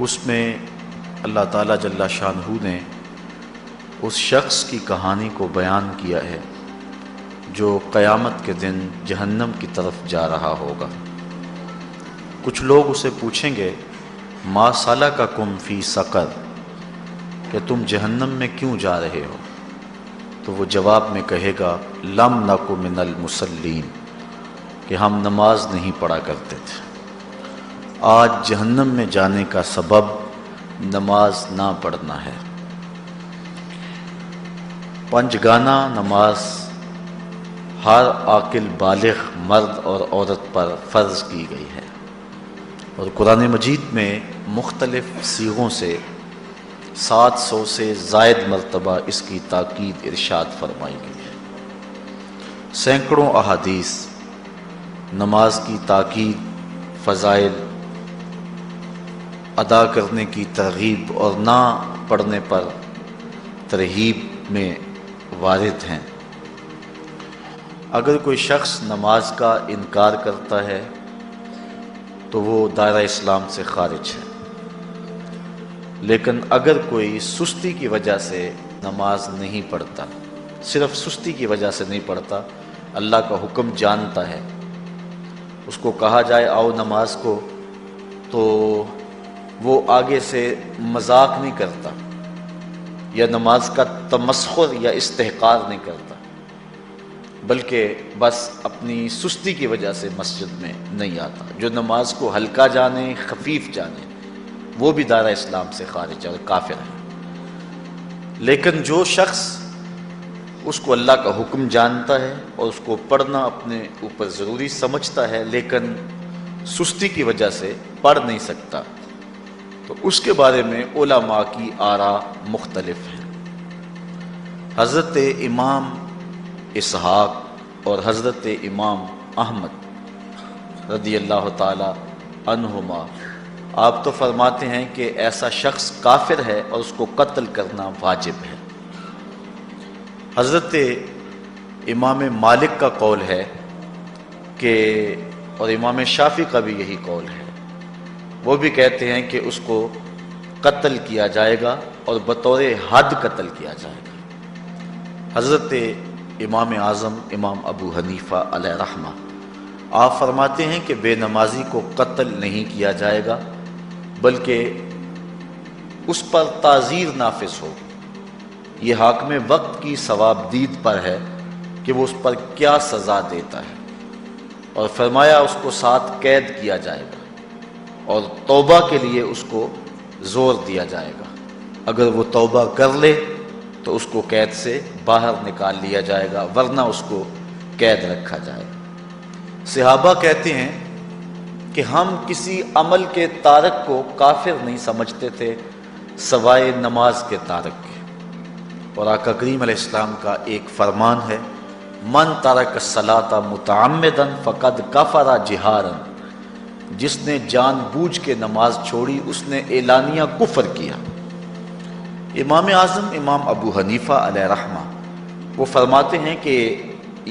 اس میں اللہ تعالیٰ جل شانہ نے اس شخص کی کہانی کو بیان کیا ہے جو قیامت کے دن جہنم کی طرف جا رہا ہوگا۔ کچھ لوگ اسے پوچھیں گے ما سلککم فی سقر، کہ تم جہنم میں کیوں جا رہے ہو؟ تو وہ جواب میں کہے گا لم نک من المصلین، کہ ہم نماز نہیں پڑھا کرتے تھے۔ آج جہنم میں جانے کا سبب نماز نہ پڑھنا ہے۔ پنجگانہ نماز ہر عاقل بالغ مرد اور عورت پر فرض کی گئی ہے، اور قرآن مجید میں مختلف صیغوں سے 700 سے زائد مرتبہ اس کی تاکید ارشاد فرمائی گئی ہے۔ سینکڑوں احادیث نماز کی تاکید، فضائل، ادا کرنے کی ترغیب اور نہ پڑھنے پر ترہیب میں وارد ہیں۔ اگر کوئی شخص نماز کا انکار کرتا ہے تو وہ دائرہ اسلام سے خارج ہے، لیکن اگر کوئی سستی کی وجہ سے نماز نہیں پڑھتا، صرف سستی کی وجہ سے نہیں پڑھتا، اللہ کا حکم جانتا ہے، اس کو کہا جائے آؤ نماز کو، تو وہ آگے سے مذاق نہیں کرتا یا نماز کا تمسخر یا استحقار نہیں کرتا، بلکہ بس اپنی سستی کی وجہ سے مسجد میں نہیں آتا۔ جو نماز کو ہلکا جانے، خفیف جانے، وہ بھی دائرہ اسلام سے خارج ہے اور کافر ہے۔ لیکن جو شخص اس کو اللہ کا حکم جانتا ہے اور اس کو پڑھنا اپنے اوپر ضروری سمجھتا ہے، لیکن سستی کی وجہ سے پڑھ نہیں سکتا، تو اس کے بارے میں علماء کی آراء مختلف ہیں۔ حضرت امام اسحاق اور حضرت امام احمد رضی اللہ تعالی عنہما آپ تو فرماتے ہیں کہ ایسا شخص کافر ہے اور اس کو قتل کرنا واجب ہے۔ حضرت امام مالک کا قول ہے کہ، اور امام شافعی کا بھی یہی قول ہے، وہ بھی کہتے ہیں کہ اس کو قتل کیا جائے گا اور بطور حد قتل کیا جائے گا۔ حضرت امام اعظم امام ابو حنیفہ علیہ رحمہ آپ فرماتے ہیں کہ بے نمازی کو قتل نہیں کیا جائے گا، بلکہ اس پر تعزیر نافذ ہوگی۔ یہ حاکم وقت کی ثوابدید پر ہے کہ وہ اس پر کیا سزا دیتا ہے، اور فرمایا اس کو 7 قید کیا جائے گا اور توبہ کے لیے اس کو زور دیا جائے گا۔ اگر وہ توبہ کر لے تو اس کو قید سے باہر نکال لیا جائے گا، ورنہ اس کو قید رکھا جائے گا۔ صحابہ کہتے ہیں کہ ہم کسی عمل کے تارک کو کافر نہیں سمجھتے تھے سوائے نماز کے تارک کے، اور آقا کریم علیہ السلام کا ایک فرمان ہے من ترک الصلاۃ متعمدا فقد کفر جہارا، جس نے جان بوجھ کے نماز چھوڑی اس نے اعلانیہ کفر کیا۔ امام اعظم امام ابو حنیفہ علیہ رحمہ وہ فرماتے ہیں کہ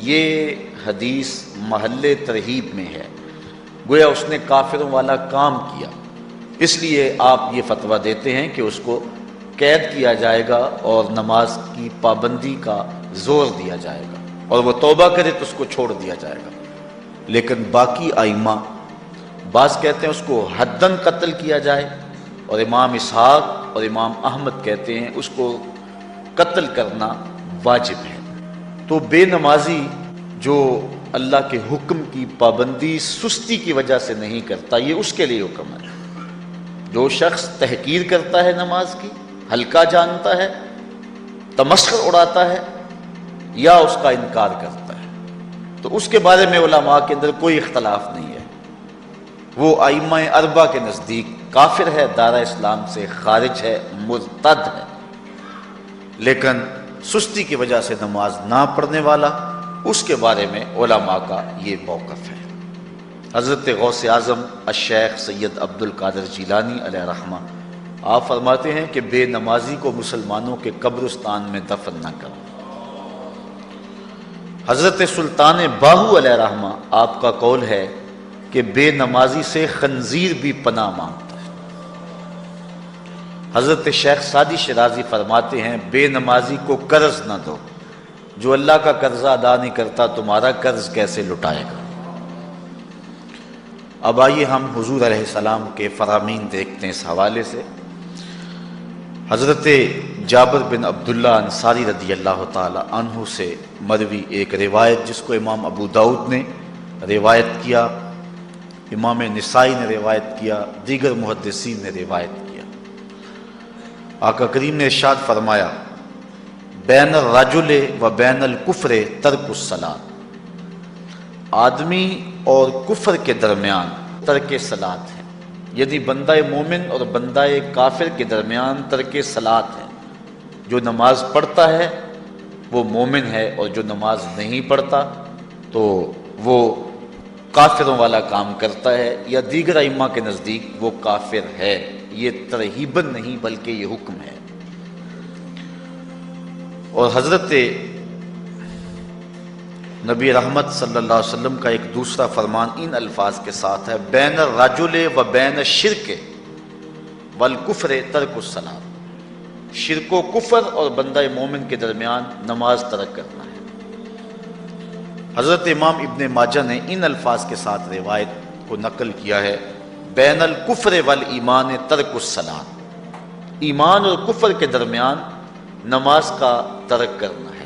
یہ حدیث محل ترہیب میں ہے، گویا اس نے کافروں والا کام کیا، اس لیے آپ یہ فتویٰ دیتے ہیں کہ اس کو قید کیا جائے گا اور نماز کی پابندی کا زور دیا جائے گا، اور وہ توبہ کرے تو اس کو چھوڑ دیا جائے گا۔ لیکن باقی ائمہ بعض کہتے ہیں اس کو حداً قتل کیا جائے، اور امام اسحاق اور امام احمد کہتے ہیں اس کو قتل کرنا واجب ہے۔ تو بے نمازی جو اللہ کے حکم کی پابندی سستی کی وجہ سے نہیں کرتا، یہ اس کے لیے حکم ہے۔ جو شخص تحقیر کرتا ہے نماز کی، ہلکا جانتا ہے، تمسخر اڑاتا ہے یا اس کا انکار کرتا ہے، تو اس کے بارے میں علماء کے اندر کوئی اختلاف نہیں ہے، وہ ائمہ اربعہ کے نزدیک کافر ہے، دائرہ اسلام سے خارج ہے، مرتد ہے۔ لیکن سستی کی وجہ سے نماز نہ پڑھنے والا، اس کے بارے میں علماء کا یہ موقف ہے۔ حضرت غوث اعظم الشیخ سید عبد القادر جیلانی علیہ رحمہ آپ فرماتے ہیں کہ بے نمازی کو مسلمانوں کے قبرستان میں دفن نہ کرو۔ حضرت سلطان باہو علیہ رحمہ آپ کا قول ہے کہ بے نمازی سے خنزیر بھی پناہ مانگتا ہے۔ حضرت شیخ سعدی شیرازی فرماتے ہیں بے نمازی کو قرض نہ دو، جو اللہ کا قرضہ ادا نہیں کرتا تمہارا قرض کیسے لٹائے گا۔ اب آئیے ہم حضور علیہ السلام کے فرامین دیکھتے ہیں اس حوالے سے۔ حضرت جابر بن عبداللہ انصاری رضی اللہ تعالی عنہ سے مروی ایک روایت جس کو امام ابو داؤد نے روایت کیا، امام نسائی نے روایت کیا، دیگر محدثین نے روایت کیا۔ آقا کریم نے ارشاد فرمایا بین الرجل و بین الکفر ترک الصلاۃ، آدمی اور کفر کے درمیان ترک صلاۃ ہے، یعنی بندہ مومن اور بندہ کافر کے درمیان ترک صلاۃ ہے۔ جو نماز پڑھتا ہے وہ مومن ہے، اور جو نماز نہیں پڑھتا تو وہ کافروں والا کام کرتا ہے، یا دیگر ائمہ کے نزدیک وہ کافر ہے۔ یہ ترہیباً نہیں بلکہ یہ حکم ہے۔ اور حضرت نبی رحمت صلی اللہ علیہ وسلم کا ایک دوسرا فرمان ان الفاظ کے ساتھ ہے بین الرجل و بین الشرک والکفر ترک الصلاۃ، شرک و کفر اور بندہ مومن کے درمیان نماز ترک کرنا ہے۔ حضرت امام ابن ماجہ نے ان الفاظ کے ساتھ روایت کو نقل کیا ہے بین الکفر والایمان ترک الصلاۃ، ایمان اور کفر کے درمیان نماز کا ترک کرنا ہے۔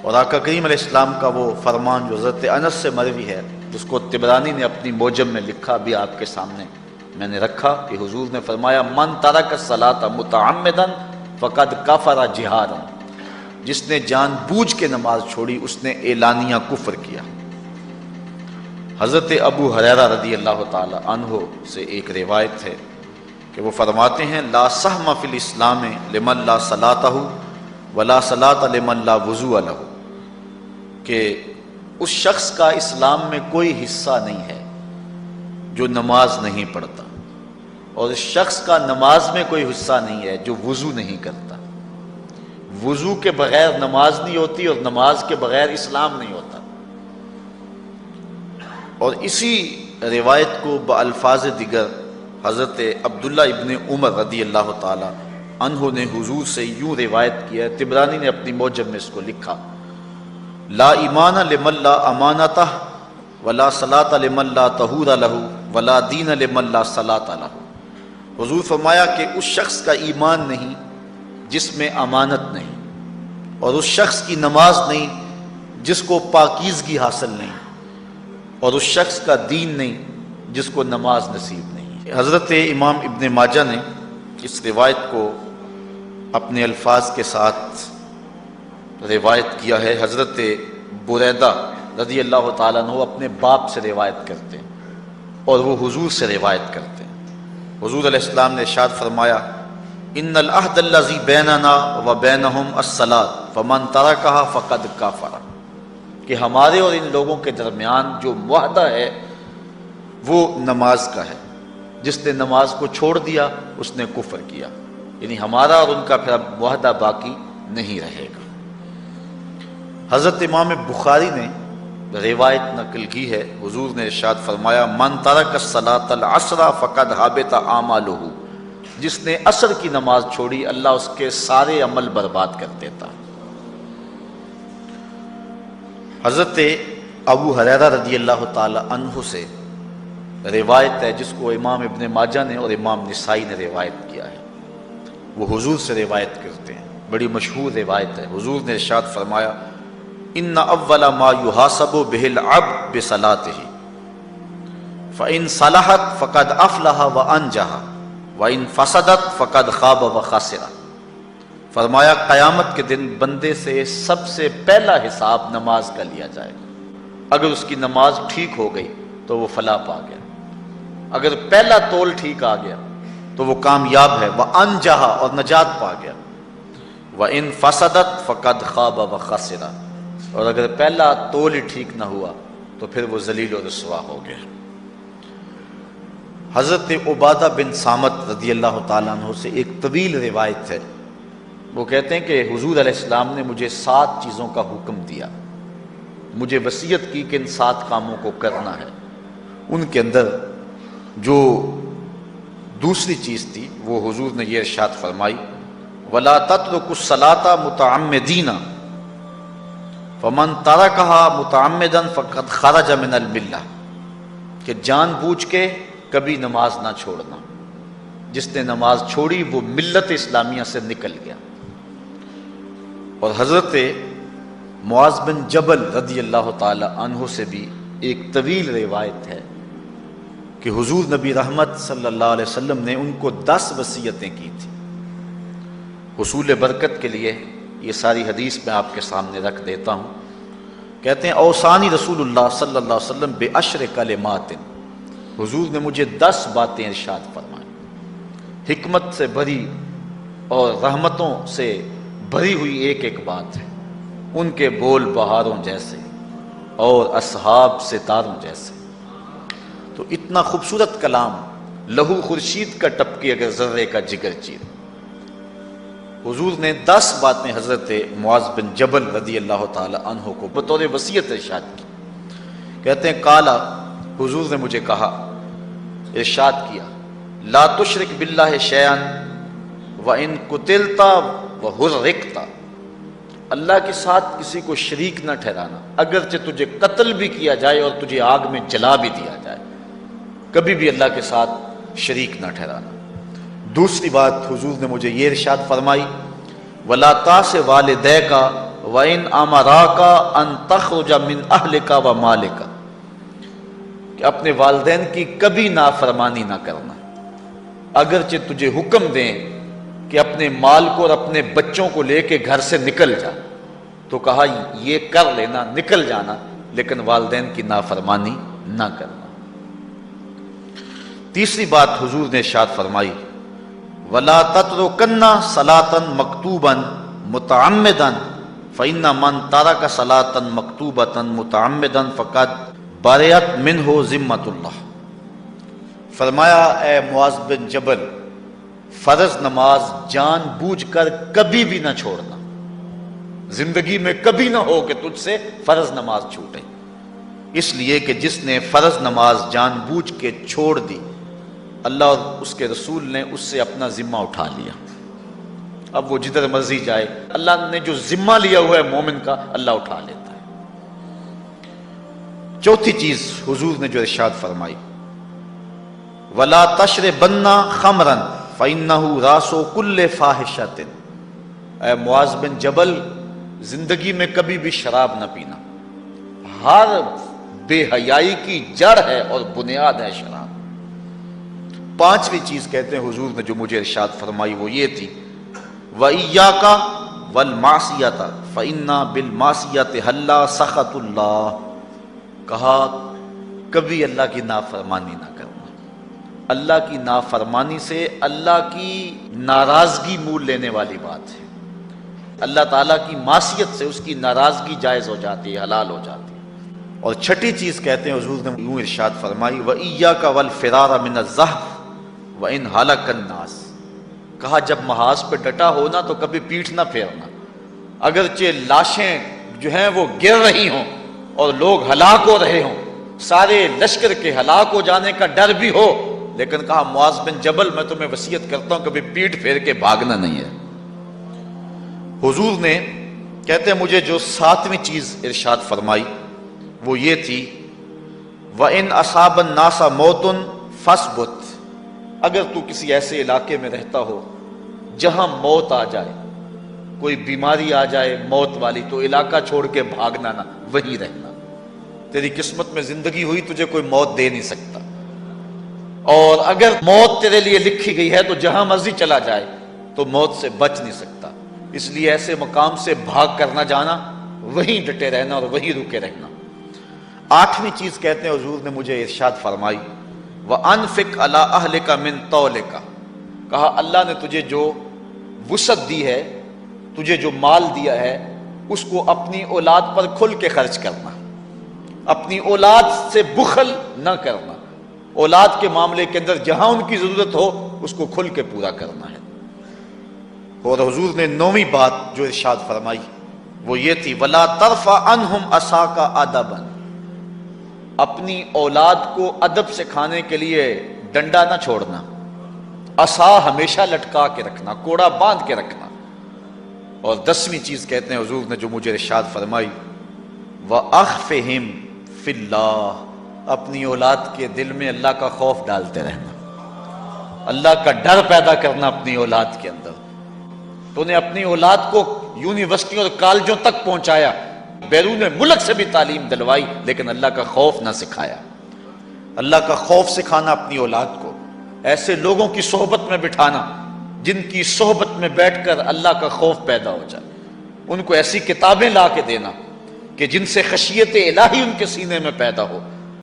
اور آقا کریم علیہ السلام کا وہ فرمان جو حضرت انس سے مروی ہے، جس کو طبرانی نے اپنی موجم میں لکھا، بھی آپ کے سامنے میں نے رکھا، کہ حضور نے فرمایا من ترک الصلاۃ متعمدا فقد کفر جہارا، جس نے جان بوجھ کے نماز چھوڑی اس نے اعلانیہ کفر کیا۔ حضرت ابو ہریرہ رضی اللہ تعالی عنہ سے ایک روایت ہے کہ وہ فرماتے ہیں لا سہم فی الاسلام لمن لا صلاۃ ولا صلاۃ لمن لا وضوء لہ، کہ اس شخص کا اسلام میں کوئی حصہ نہیں ہے جو نماز نہیں پڑھتا، اور اس شخص کا نماز میں کوئی حصہ نہیں ہے جو وضو نہیں کرتا۔ وضو کے بغیر نماز نہیں ہوتی، اور نماز کے بغیر اسلام نہیں ہوتا۔ اور اسی روایت کو بالفاظ دیگر حضرت عبداللہ ابن عمر رضی اللہ تعالی عنہ نے حضور سے یوں روایت کیا ہے، طبرانی نے اپنی موجم میں اس کو لکھا لا ایمان لمن لا امانتہ ولا صلاۃ لمن لا طہور لہ ولا دین لمن لا صلاۃ لہ۔ حضور فرمایا کہ اس شخص کا ایمان نہیں جس میں امانت نہیں، اور اس شخص کی نماز نہیں جس کو پاکیزگی حاصل نہیں، اور اس شخص کا دین نہیں جس کو نماز نصیب نہیں۔ حضرت امام ابن ماجہ نے اس روایت کو اپنے الفاظ کے ساتھ روایت کیا ہے۔ حضرت بریدہ رضی اللہ تعالیٰ عنہ اپنے باپ سے روایت کرتے ہیں اور وہ حضور سے روایت کرتے ہیں۔ حضور علیہ السلام نے ارشاد فرمایا ان العہد الذی بیننا و بینہم الصلاۃ فمن ترکھا فقد کفر، کہ ہمارے اور ان لوگوں کے درمیان جو معاہدہ ہے وہ نماز کا ہے، جس نے نماز کو چھوڑ دیا اس نے کفر کیا، یعنی ہمارا اور ان کا پھر اب معاہدہ باقی نہیں رہے گا۔ حضرت امام بخاری نے روایت نقل کی ہے، حضور نے ارشاد فرمایا من ترک الصلاۃ العصر فقد حبط اعمالہ، جس نے عصر کی نماز چھوڑی اللہ اس کے سارے عمل برباد کر دیتا۔ حضرت ابو ہریرہ رضی اللہ تعالی عنہ سے روایت ہے جس کو امام ابن ماجہ نے اور امام نسائی نے روایت کیا ہے، وہ حضور سے روایت کرتے ہیں، بڑی مشہور روایت ہے۔ حضور نے ارشاد فرمایا ان اول ما یحاسب بہ العبد بصلاتہ فان صلحت فقد افلح وانجح وان فسدت فقد خاب وخسر۔ فرمایا قیامت کے دن بندے سے سب سے پہلا حساب نماز کا لیا جائے گا، اگر اس کی نماز ٹھیک ہو گئی تو وہ فلاح پا گیا، اگر پہلا تول ٹھیک آ گیا تو وہ کامیاب ہے، وانجح اور نجات پا گیا، وان فسدت فقد خاب وخسر، اور اگر پہلا تول ہی ٹھیک نہ ہوا تو پھر وہ ذلیل و رسوا ہو گیا۔ حضرت عبادہ بن صامت رضی اللہ تعالیٰ عنہ سے ایک طویل روایت ہے، وہ کہتے ہیں کہ حضور علیہ السلام نے مجھے 7 چیزوں کا حکم دیا، مجھے وصیت کی کہ ان 7 کاموں کو کرنا ہے۔ ان کے اندر جو دوسری چیز تھی وہ حضور نے یہ ارشاد فرمائی وَلَا تَتْرُكُوا الصَّلَاةَ مُتَعَمِّدِينَ فَمَنْ تَرَكَهَا مُتَعَمِّدًا فَقَدْ خَرَجَ مِنَ الْمِلَّةِ کہ جان بوجھ کے کبھی نماز نہ چھوڑنا، جس نے نماز چھوڑی وہ ملت اسلامیہ سے نکل گیا۔ اور حضرت معاذ بن جبل رضی اللہ تعالی عنہ سے بھی ایک طویل روایت ہے کہ حضور نبی رحمت صلی اللہ علیہ وسلم نے ان کو 10 وصیتیں کی تھی حصول برکت کے لیے۔ یہ ساری حدیث میں آپ کے سامنے رکھ دیتا ہوں۔ کہتے ہیں اوصانی رسول اللہ صلی اللہ علیہ وسلم بعشر کلمات، حضور نے مجھے 10 باتیں ارشاد فرمائیں، حکمت سے بھری اور رحمتوں سے بھری ہوئی ایک ایک بات ہے، ان کے بول بہاروں جیسے اور اصحاب ستاروں جیسے۔ تو اتنا خوبصورت کلام، لہو خورشید کا ٹپکی اگر ذرے کا جگر چیر۔ حضور نے 10 باتیں حضرت معاذ بن جبل رضی اللہ تعالی عنہ کو بطور وصیت ارشاد کی۔ کہتے ہیں کالا، حضور نے مجھے کہا، ارشاد کیا، لا تشرک باللہ شیئا وان قتلت وحرقت، اللہ کے ساتھ کسی کو شریک نہ ٹھہرانا، اگرچہ تجھے قتل بھی کیا جائے اور تجھے آگ میں جلا بھی دیا جائے، کبھی بھی اللہ کے ساتھ شریک نہ ٹھہرانا۔ دوسری بات حضور نے مجھے یہ ارشاد فرمائی وَلَا تَعْصِ وَالِدَيْكَ وَإِنْ أَمَرَاكَ أَن تَخْرُجَ مِنْ أَهْلِكَ وَمَالِكَ، کہ اپنے والدین کی کبھی نافرمانی نہ کرنا، اگرچہ تجھے حکم دیں کہ اپنے مال کو اور اپنے بچوں کو لے کے گھر سے نکل جا، تو کہا یہ کر لینا، نکل جانا، لیکن والدین کی نافرمانی نہ کرنا۔ تیسری بات حضور نے ارشاد فرمائی وَلَا تَتْرُكَنَّ صَلَاةً مَكْتُوبًا مُتَعَمِّدًا فَإِنَّ مَنْ تَرَكَ صَلَاةً مَكْتُوبَةً مُتَعَمِّدًا فَقَدْ بَرِئَتْ مِنْهُ ذِمَّةُ اللَّهِ۔ فرمایا اے معاذ بن جبل، فرض نماز جان بوجھ کر کبھی بھی نہ چھوڑنا، زندگی میں کبھی نہ ہو کہ تجھ سے فرض نماز چھوٹے، اس لیے کہ جس نے فرض نماز جان بوجھ کے چھوڑ دی، اللہ اور اس کے رسول نے اس سے اپنا ذمہ اٹھا لیا، اب وہ جدھر مرضی جائے، اللہ نے جو ذمہ لیا ہوا ہے مومن کا، اللہ اٹھا لیتا ہے۔ چوتھی چیز حضور نے جو ارشاد فرمائی وَلَا تَشْرِبَنَّ خَمْرًا فَإِنَّهُ رَأْسُ كُلِّ فَاحِشَةٍ، اے معاذ بن جبل، زندگی میں کبھی بھی شراب نہ پینا، ہر بے حیائی کی جڑ ہے اور بنیاد ہے شراب۔ پانچویں چیز کہتے ہیں حضور نے جو مجھے ارشاد فرمائی وہ یہ تھی وَإِيَّاكَ وَالْمَعْصِيَةَ فَإِنَّ بِالْمَعْصِيَةِ حَلَّ سَخَطُ اللَّهِ، کہا کبھی اللہ کی نافرمانی نہ کرنا، اللہ کی نافرمانی سے اللہ کی ناراضگی مول لینے والی بات ہے، اللہ تعالیٰ کی معصیت سے اس کی ناراضگی جائز ہو جاتی ہے، حلال ہو جاتی ہے۔ اور چھٹی چیز کہتے ہیں حضور نے یوں ارشاد فرمائی وَإِيَّاكَ وَالْفِرَارَ مِنَ الزَّحْفِ وَإِنْ هَلَكَ النَّاسِ، کہا جب محاذ پہ ڈٹا ہونا تو کبھی پیٹھ نہ پھیرنا، اگرچہ لاشیں جو ہیں وہ گر رہی ہوں اور لوگ ہلاک ہو رہے ہوں، سارے لشکر کے ہلاک ہو جانے کا ڈر بھی ہو، لیکن کہا معاذ بن جبل میں تمہیں وصیت کرتا ہوں کبھی پیٹھ پھیر کے بھاگنا نہیں ہے۔ حضور نے کہتے ہیں مجھے جو 7ویں چیز ارشاد فرمائی وہ یہ تھی وَإِنْ أَصَابَ النَّاسَ مَوْتٌ فَاصْبُتْ، اگر تو کسی ایسے علاقے میں رہتا ہو جہاں موت آ جائے، کوئی بیماری آ جائے موت والی، تو علاقہ چھوڑ کے بھاگنا نہ، وہیں رہنا، تیری قسمت میں زندگی ہوئی تجھے کوئی موت دے نہیں سکتا، اور اگر موت تیرے لیے لکھی گئی ہے تو جہاں مرضی چلا جائے تو موت سے بچ نہیں سکتا، اس لیے ایسے مقام سے بھاگ کر نہ جانا، وہیں ڈٹے رہنا اور وہیں رکے رہنا۔ 8ویں چیز کہتے ہیں حضور نے مجھے ارشاد فرمائی وَأَنفِقْ عَلَىٰ أَهْلِكَ مِن طَوْلِكَ، کہا اللہ نے تجھے جو وسعت دی ہے، تجھے جو مال دیا ہے، اس کو اپنی اولاد پر کھل کے خرچ کرنا، اپنی اولاد سے بخل نہ کرنا، اولاد کے معاملے کے اندر جہاں ان کی ضرورت ہو اس کو کھل کے پورا کرنا ہے۔ اور حضور نے 9ویں بات جو ارشاد فرمائی وہ یہ تھی وَلَا تَرْفَعْ عَنْهُمْ عَصَاكَ أَدَبًا، اپنی اولاد کو ادب سکھانے کے لیے ڈنڈا نہ چھوڑنا، عصا ہمیشہ لٹکا کے رکھنا، کوڑا باندھ کے رکھنا۔ اور 10ویں چیز کہتے ہیں حضور نے جو مجھے ارشاد فرمائی، وَأَخْفِهِمْ فِي اللَّهِ، اپنی اولاد کے دل میں اللہ کا خوف ڈالتے رہنا، اللہ کا ڈر پیدا کرنا اپنی اولاد کے اندر۔ تو نے اپنی اولاد کو یونیورسٹیوں اور کالجوں تک پہنچایا، بیرون ملک سے بھی تعلیم دلوائی، لیکن اللہ کا خوف نہ سکھایا۔ اللہ کا خوف سکھانا اپنی اولاد کو، ایسے لوگوں کی صحبت میں بٹھانا جن کی صحبت میں بیٹھ کر اللہ کا خوف پیدا ہو جائے، ان کو ایسی کتابیں لا کے دینا کہ جن سے خشیت الہی ان کے سینے میں پیدا ہو،